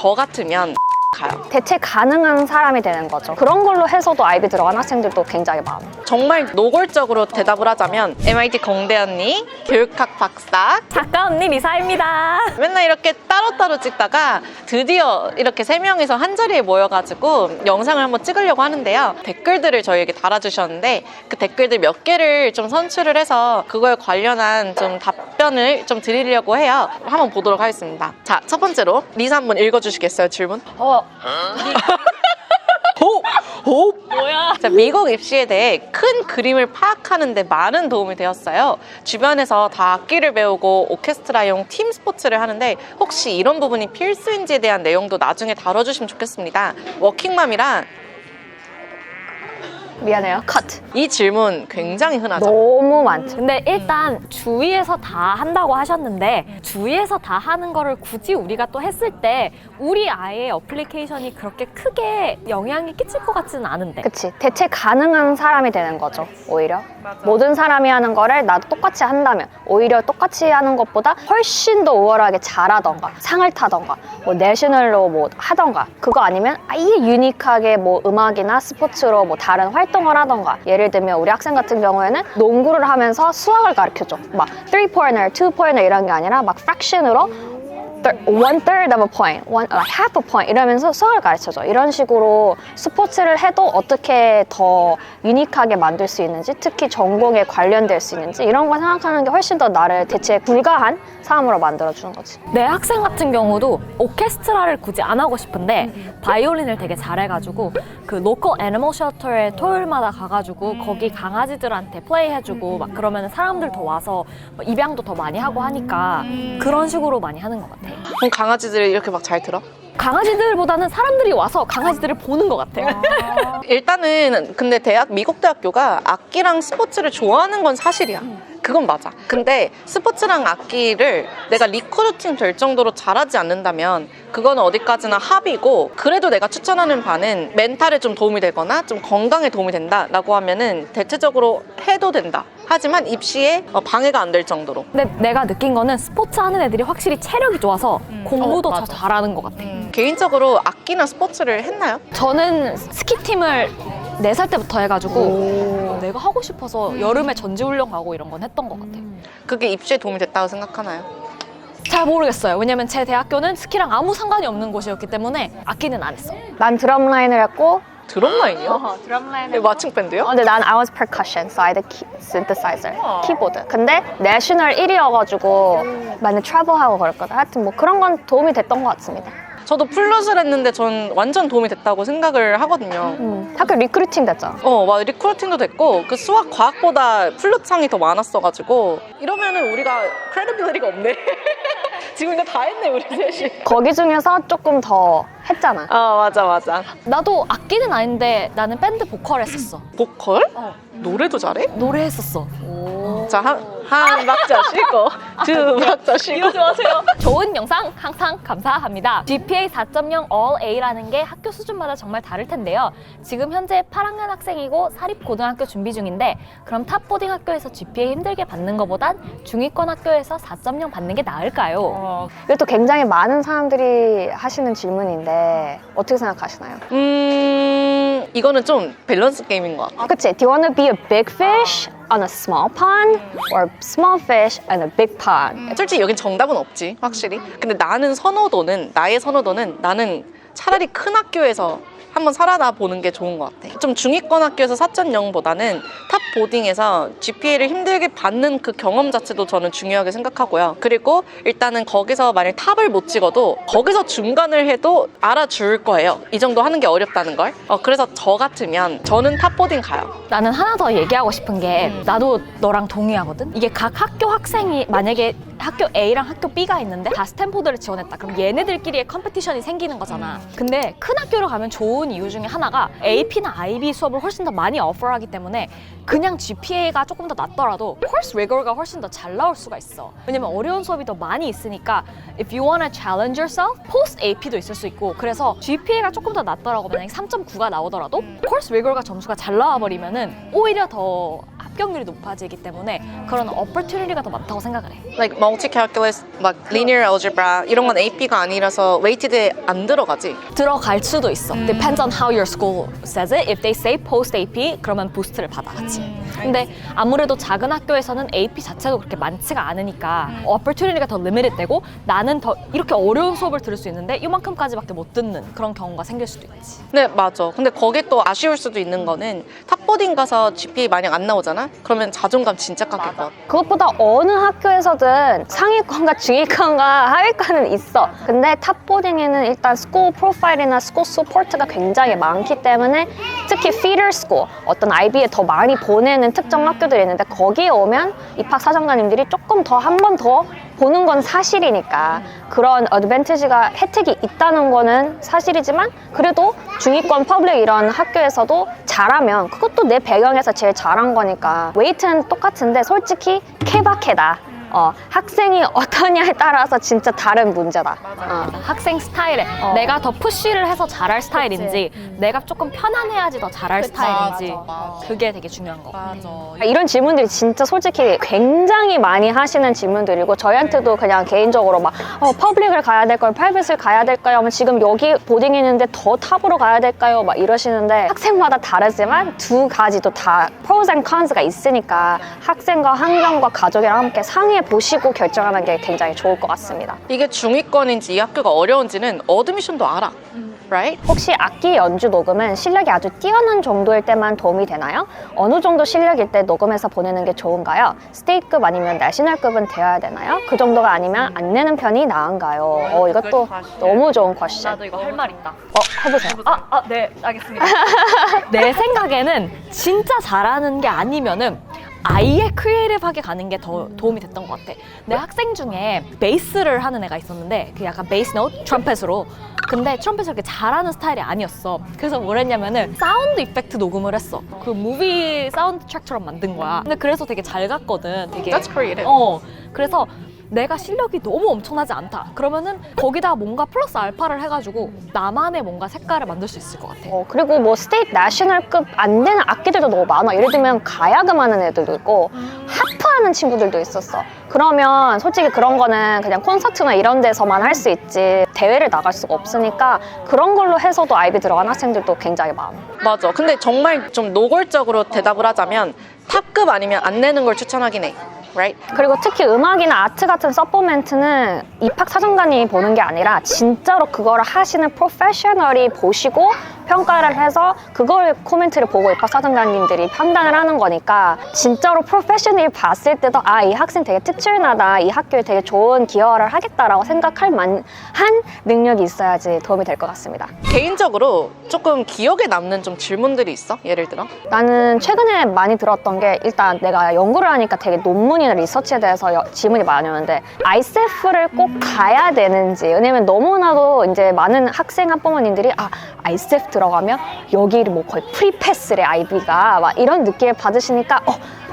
저 같으면 가요. 대체 가능한 사람이 되는 거죠. 그런 걸로 해서도 아이비 들어간 학생들도 굉장히 많아요. 정말 노골적으로 대답을 하자면 MIT 공대 언니, 교육학 박사, 작가 언니 리사입니다. 맨날 이렇게 따로따로 찍다가 드디어 이렇게 세 명이서 한 자리에 모여가지고 영상을 한번 찍으려고 하는데요. 댓글들을 저희에게 달아주셨는데 그 댓글들 몇 개를 좀 선출을 해서 그거에 관련한 좀 답변을 좀 드리려고 해요. 한번 보도록 하겠습니다. 자, 첫 번째로 리사 한번 읽어주시겠어요, 질문? 뭐야? 자, 미국 입시에 대해 큰 그림을 파악하는 데 많은 도움이 되었어요. 주변에서 다 악기를 배우고 오케스트라용 팀 스포츠를 하는데 혹시 이런 부분이 필수인지에 대한 내용도 나중에 다뤄주시면 좋겠습니다. 워킹맘이라 미안해요. 컷. 이 질문 굉장히 흔하죠. 너무 많죠. 근데 일단 주위에서 다 한다고 하셨는데 주위에서 다 하는 거를 굳이 우리가 또 했을 때 우리 아이의 어플리케이션이 그렇게 크게 영향이 끼칠 것 같지는 않은데. 그치. 대체 가능한 사람이 되는 거죠, 오히려. 모든 사람이 하는 거를 나도 똑같이 한다면 오히려 똑같이 하는 것보다 훨씬 더 우월하게 잘하던가 상을 타던가 뭐 내셔널로 뭐 하던가 그거 아니면 아예 유니크하게 뭐 음악이나 스포츠로 뭐 다른 활동을 하던가 예를 들면 우리 학생 같은 경우에는 농구를 하면서 수학을 가르쳐줘. 막 3-pointer, 2-pointer 이런 게 아니라 막 fraction으로 1/3 of a point, like half a point 이러면서 수학을 가르쳐줘. 이런 식으로 스포츠를 해도 어떻게 더 유니크하게 만들 수 있는지 특히 전공에 관련될 수 있는지 이런 걸 생각하는 게 훨씬 더 나를 대체 불가한 사람으로 만들어주는 거지. 내 학생 같은 경우도 오케스트라를 굳이 안 하고 싶은데 바이올린을 되게 잘해가지고 그 로컬 애니멀 쉘터에 토요일마다 가가지고 거기 강아지들한테 플레이 해주고 막 그러면 사람들 더 와서 입양도 더 많이 하고 하니까 그런 식으로 많이 하는 것 같아. 그럼 강아지들이 이렇게 막 잘 들어? 강아지들보다는 사람들이 와서 강아지들을 보는 것 같아요. 일단은 근데 미국 대학교가 악기랑 스포츠를 좋아하는 건 사실이야. 그건 맞아. 근데 스포츠랑 악기를 내가 리크루팅 될 정도로 잘하지 않는다면 그거는 어디까지나 합의고 그래도 내가 추천하는 바는 멘탈에 좀 도움이 되거나 좀 건강에 도움이 된다라고 하면은 대체적으로 해도 된다. 하지만 입시에 방해가 안 될 정도로. 근데 내가 느낀 거는 스포츠 하는 애들이 확실히 체력이 좋아서 공부도 더 잘하는 것 같아. 개인적으로 악기나 스포츠를 했나요? 저는 스키팀을 4살 때부터 해가지고 내가 하고 싶어서 여름에 전지훈련 가고 이런 건 했던 것 같아요. 그게 입시에 도움이 됐다고 생각하나요? 잘 모르겠어요. 왜냐면 제 대학교는 스키랑 아무 상관이 없는 곳이었기 때문에 악기는 안 했어. 난 드럼 라인을 했고 드럼라인이요? 드럼라인 마칭 밴드요? 근데 난 I was percussion, so I had a synthesizer, 키보드. 근데 내셔널 1위여가지고 맨날 트래블하고 그랬거든. 하여튼 뭐 그런 건 도움이 됐던 것 같습니다. 저도 플룻을 했는데 전 완전 도움이 됐다고 생각을 하거든요. 학교 리크루팅 됐잖아. 막 리크루팅도 됐고 그 수학 과학보다 플룻 상이 더 많았어가지고 이러면은 우리가 크레디빌리티가 없네. 지금 이거 다 했네 우리 셋이. 거기 중에서 조금 더 했잖아. 맞아. 나도 악기는 아닌데 나는 밴드 보컬 했었어. 보컬? 노래도 잘해? 노래 했었어. 자, 한 박자 쉬고 두 박자 쉬고. 좋아하세요. 좋은 영상 항상 감사합니다. GPA 4.0 All A라는 게 학교 수준마다 정말 다를 텐데요. 지금 현재 8학년 학생이고 사립고등학교 준비 중인데 그럼 탑보딩 학교에서 GPA 힘들게 받는 것보단 중위권 학교에서 4.0 받는 게 나을까요? 이것도 굉장히 많은 사람들이 하시는 질문인데 어떻게 생각하시나요? 이거는 좀 밸런스 게임인 것 같아. 그치? Do you want to be a big fish on a small pond or small fish in a big pond? 솔직히 여긴 정답은 없지, 확실히. 근데 나의 선호도는 나는 차라리 큰 학교에서 한번 살아나 보는 게 좋은 것 같아. 좀 중위권 학교에서 4.0보다는 탑 보딩에서 GPA를 힘들게 받는 그 경험 자체도 저는 중요하게 생각하고요. 그리고 일단은 거기서 만약 탑을 못 찍어도 거기서 중간을 해도 알아줄 거예요. 이 정도 하는 게 어렵다는 걸. 그래서 저 같으면 저는 탑 보딩 가요. 나는 하나 더 얘기하고 싶은 게 나도 너랑 동의하거든? 이게 각 학교 학생이 만약에 학교 A랑 학교 B가 있는데 다 스탠포드를 지원했다. 그럼 얘네들끼리의 컴피티션이 생기는 거잖아. 근데 큰 학교로 가면 좋은 이유 중에 하나가 AP나 IB 수업을 훨씬 더 많이 어퍼하기 때문에 그냥 GPA가 조금 더 낮더라도 course rigor가 훨씬 더 잘 나올 수가 있어. 왜냐면 어려운 수업이 더 많이 있으니까 if you wanna challenge yourself, post AP도 있을 수 있고 그래서 GPA가 조금 더 낮더라고 만약에 3.9가 나오더라도 course rigor가 점수가 잘 나와버리면은 오히려 더 합격률이 높아지기 때문에 그런 opportunity가 더 많다고 생각을 해. like multi-calculus, 막 linear algebra 이런 건 AP가 아니라서 weighted에 안 들어가지. 들어갈 수도 있어. Depends on how your school says it. If they say post AP, 그러면 부스트를 받아 같이. 근데 아무래도 작은 학교에서는 AP 자체도 그렇게 많지가 않으니까 opportunity가 더 limited 되고 나는 더 이렇게 어려운 수업을 들을 수 있는데 이만큼까지밖에 못 듣는 그런 경우가 생길 수도 있지. 네, 맞아. 근데 거기 또 아쉬울 수도 있는 거는 탑보딩 가서 GPA 만약 안 나오잖아? 그러면 자존감 진짜 깎일 것 같아. 그것보다 어느 학교에서든 상위권과 중위권과 하위권은 있어. 근데 탑보딩에는 일단 스쿨 프로파일이나 스쿨 서포트가 굉장히 많기 때문에 특히 feeder school, 어떤 IB에 더 많이 보내는 특정 학교들이 있는데 거기에 오면 입학 사정관님들이 조금 더 한 번 더 보는 건 사실이니까 그런 어드밴티지가 혜택이 있다는 거는 사실이지만 그래도 중위권 퍼블릭 이런 학교에서도 잘하면 그것도 내 배경에서 제일 잘한 거니까 웨이트는 똑같은데 솔직히 케바케다. 학생이 어떠냐에 따라서 진짜 다른 문제다. 학생 스타일에 내가 더 푸쉬를 해서 잘할 스타일인지 내가 조금 편안해야지 더 잘할 스타일인지 그게 되게 중요한 거. 이런 질문들이 진짜 솔직히 굉장히 많이 하시는 질문들이고 저희한테도 그냥 개인적으로 막 퍼블릭을 가야 될까요? 프라이빗을 가야 될까요? 하면 지금 여기 보딩 있는데 더 탑으로 가야 될까요? 막 이러시는데 학생마다 다르지만 두 가지도 다 pros and cons가 있으니까 학생과 환경과 가족이랑 함께 상의해 보시고 결정하는 게 굉장히 좋을 것 같습니다. 이게 중위권인지 이 학교가 어려운지는 어드미션도 알아. Right? 혹시 악기 연주 녹음은 실력이 아주 뛰어난 정도일 때만 도움이 되나요? 어느 정도 실력일 때 녹음해서 보내는 게 좋은가요? 스테이트급 아니면 내셔널급은 되어야 되나요? 그 정도가 아니면 안 내는 편이 나은가요? 이것도 너무 좋은 퀘스천. 나도 이거 할 말 있다. 해보세요. 네, 알겠습니다. 내 생각에는 진짜 잘하는 게 아니면은 아예 크리에이티브하게 가는 게 더 도움이 됐던 것 같아. 내 학생 중에 베이스를 하는 애가 있었는데 그 약간 베이스 노트 트럼펫으로 근데 트럼펫을 그렇게 잘하는 스타일이 아니었어. 그래서 뭘 했냐면은 사운드 이펙트 녹음을 했어. 그 무비 사운드 트랙처럼 만든 거야. 근데 그래서 되게 잘 갔거든. 되게 That's creative. 그래서 내가 실력이 너무 엄청나지 않다. 그러면은 거기다 뭔가 플러스 알파를 해가지고 나만의 뭔가 색깔을 만들 수 있을 것 같아. 그리고 뭐 스테이트 내셔널급 안 되는 악기들도 너무 많아. 예를 들면 가야금 하는 애들도 있고 하프 하는 친구들도 있었어. 그러면 솔직히 그런 거는 그냥 콘서트나 이런 데서만 할 수 있지 대회를 나갈 수가 없으니까 그런 걸로 해서도 아이비 들어간 학생들도 굉장히 많아. 맞아. 근데 정말 좀 노골적으로 대답을 하자면 탑급 아니면 안 내는 걸 추천하긴 해. Right? 그리고 특히 음악이나 아트 같은 서포멘트는 입학 사정관이 보는 게 아니라 진짜로 그거를 하시는 프로페셔널이 보시고 평가를 해서 그걸 코멘트를 보고 입학 사정관님들이 판단을 하는 거니까 진짜로 프로페셔널이 봤을 때도 이 학생 되게 특출나다, 이 학교에 되게 좋은 기여를 하겠다라고 생각할 만한 능력이 있어야지 도움이 될 것 같습니다. 개인적으로 조금 기억에 남는 좀 질문들이 있어? 예를 들어? 나는 최근에 많이 들었던 게 일단 내가 연구를 하니까 되게 논문이나 리서치에 대해서 질문이 많이 오는데 ICEF를 꼭 가야 되는지. 왜냐면 너무나도 이제 많은 학생 학부모님들이 ICEF 들어가면 여기 뭐 거의 프리패스래 IB가 막 이런 느낌을 받으시니까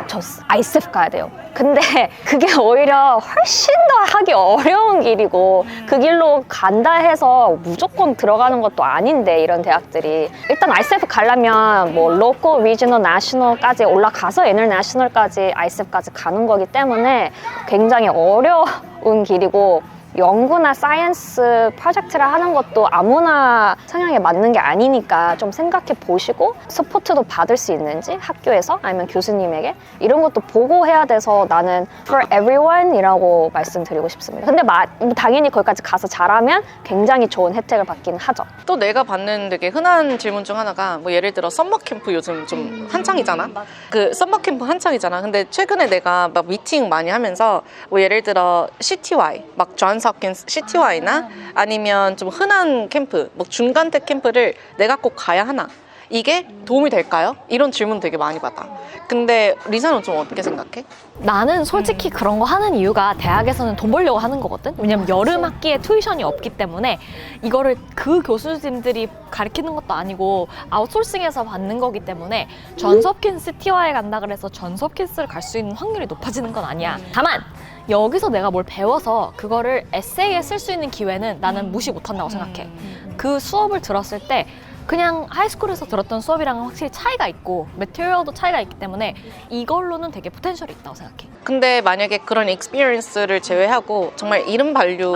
저 ICEF 가야 돼요. 근데 그게 오히려 훨씬 더 하기 어려운 길이고 그 길로 간다 해서 무조건 들어가는 것도 아닌데 이런 대학들이 일단 ICEF 가려면 뭐 로컬, 리지널, 내셔널까지 올라가서 인터내셔널까지 ICEF까지 가는 거기 때문에 굉장히 어려운 길이고 연구나 사이언스 프로젝트를 하는 것도 아무나 성향에 맞는 게 아니니까 좀 생각해 보시고 서포트도 받을 수 있는지 학교에서 아니면 교수님에게 이런 것도 보고 해야 돼서 나는 for everyone이라고 말씀드리고 싶습니다. 근데 당연히 거기까지 가서 잘하면 굉장히 좋은 혜택을 받긴 하죠. 또 내가 받는 되게 흔한 질문 중 하나가 뭐 예를 들어 썸머 캠프 요즘 좀 한창이잖아. 그 썸머 캠프 한창이잖아. 근데 최근에 내가 막 미팅 많이 하면서 뭐 예를 들어 CTY 막 존스 홉킨스 CTY나 아니면 좀 흔한 캠프, 뭐 중간대 캠프를 내가 꼭 가야 하나? 이게 도움이 될까요? 이런 질문 되게 많이 받아. 근데 리사는 좀 어떻게 생각해? 나는 솔직히 그런 거 하는 이유가 대학에서는 돈 벌려고 하는 거거든? 왜냐면 여름 학기에 튜이션이 없기 때문에 이거를 그 교수님들이 가르치는 것도 아니고 아웃소싱해서 받는 거기 때문에 존스 홉킨스 CTY에 간다 그래서 존스 홉킨스를 갈 수 있는 확률이 높아지는 건 아니야. 다만 여기서 내가 뭘 배워서 그거를 에세이에 쓸 수 있는 기회는 나는 무시 못한다고 생각해. 그 수업을 들었을 때 그냥 하이스쿨에서 들었던 수업이랑은 확실히 차이가 있고 매테리얼도 차이가 있기 때문에 이걸로는 되게 포텐셜이 있다고 생각해. 근데 만약에 그런 익스피리언스를 제외하고 정말 이름 밸류,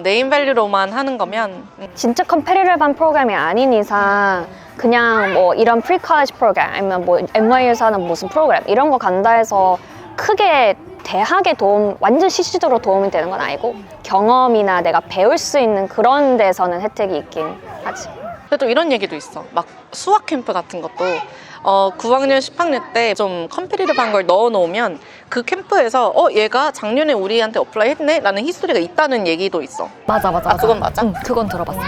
네임 밸류로만 하는 거면 진짜 컴페티티브한 프로그램이 아닌 이상 그냥 뭐 이런 프리-컬리지 프로그램 아니면 뭐 NYU에서 하는 무슨 프로그램 이런 거 간다 해서 크게 대학에 완전 실질적으로 도움이 되는 건 아니고 경험이나 내가 배울 수 있는 그런 데서는 혜택이 있긴 하지. 그래도 이런 얘기도 있어. 막 수학 캠프 같은 것도 9학년, 10학년 때 좀 컴피티티브한 걸 넣어놓으면 그 캠프에서 얘가 작년에 우리한테 어플라이 했네? 라는 히스토리가 있다는 얘기도 있어. 맞아. 그건 맞아? 응, 그건 들어봤어.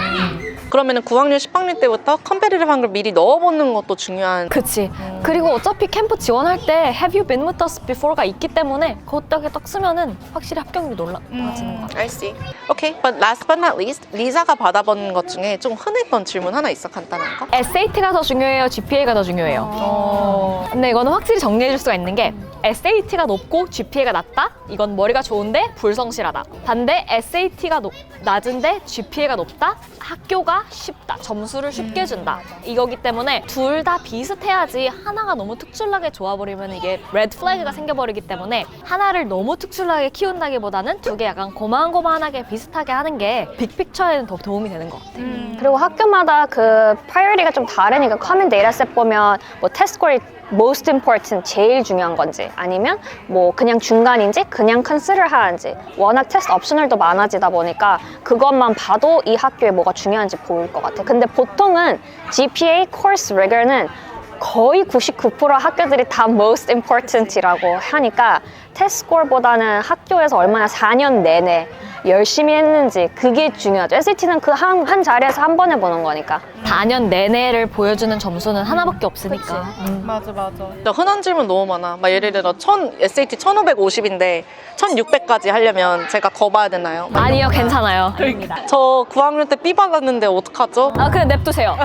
그러면은 9학년, 10학년 때부터 컴피티티브한 걸 미리 넣어보는 것도 중요한. 그치. 그리고 어차피 캠프 지원할 때 Have you been with us before가 있기 때문에 그거 딱 쓰면은 확실히 합격률이 높아지는 것 같아. I see. Okay, but last but not least, 리사가 받아본 것 중에 좀 흔했던 질문 하나 있어, 간단한 거? SAT가 더 중요해요? GPA가 더 중요해요? 근데 이거는 확실히 정리해 줄 수가 있는 게 SAT가 높고 GPA가 낮다? 이건 머리가 좋은데 불성실하다. 반대 SAT가 낮은데 GPA가 높다? 학교가 쉽다. 점수를 쉽게 준다. 이거기 때문에 둘 다 비슷해야지 하나가 너무 특출나게 좋아버리면 이게 레드 플래그가 생겨버리기 때문에 하나를 너무 특출나게 키운다기보다는 두 개 약간 고만고만하게 비슷하게 하는 게 빅픽처에는 더 도움이 되는 것 같아. 그리고 학교마다 그 프라이어리가 좀 다르니까 커먼 데이터셋 보면 뭐 테스트 스코어이 most important 제일 중요한 건지 아니면 뭐 그냥 중간인지 그냥 consider 하는지 워낙 테스트 옵셔널도 많아지다 보니까 그것만 봐도 이 학교에 뭐가 중요한지 보일 것 같아. 근데 보통은 GPA course rigor는 거의 99% 학교들이 다 most important이라고 하니까 테스트 스코어보다는 학교에서 얼마나 4년 내내 열심히 했는지 그게 중요하죠. SAT는 그 한 자리에서 한 번에 보는 거니까. 4년 내내를 보여주는 점수는 하나밖에 없으니까. 맞아. 흔한 질문 너무 많아. 막 예를 들어 SAT 1550인데 1600까지 하려면 제가 더 봐야 되나요? 아니요, 괜찮아요. 저 9학년 때 B 받았는데 어떡하죠? 그냥 냅두세요.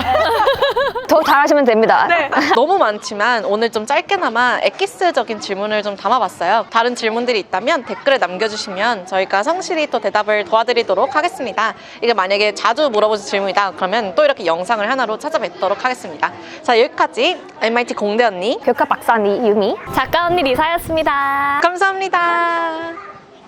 더 잘하시면 됩니다. 너무 많지만 오늘 좀 짧게나마 엑기스적인 질문을 좀 담아봤어요. 다른 질문들이 있다면 댓글에 남겨주시면 저희가 성실히 또 대답을 도와드리도록 하겠습니다. 이게 만약에 자주 물어보신 질문이다 그러면 또 이렇게 영상을 하나로 찾아뵙도록 하겠습니다. 자, 여기까지 MIT 공대 언니 교과 박사 언니 유미. 작가 언니 리사였습니다. 감사합니다.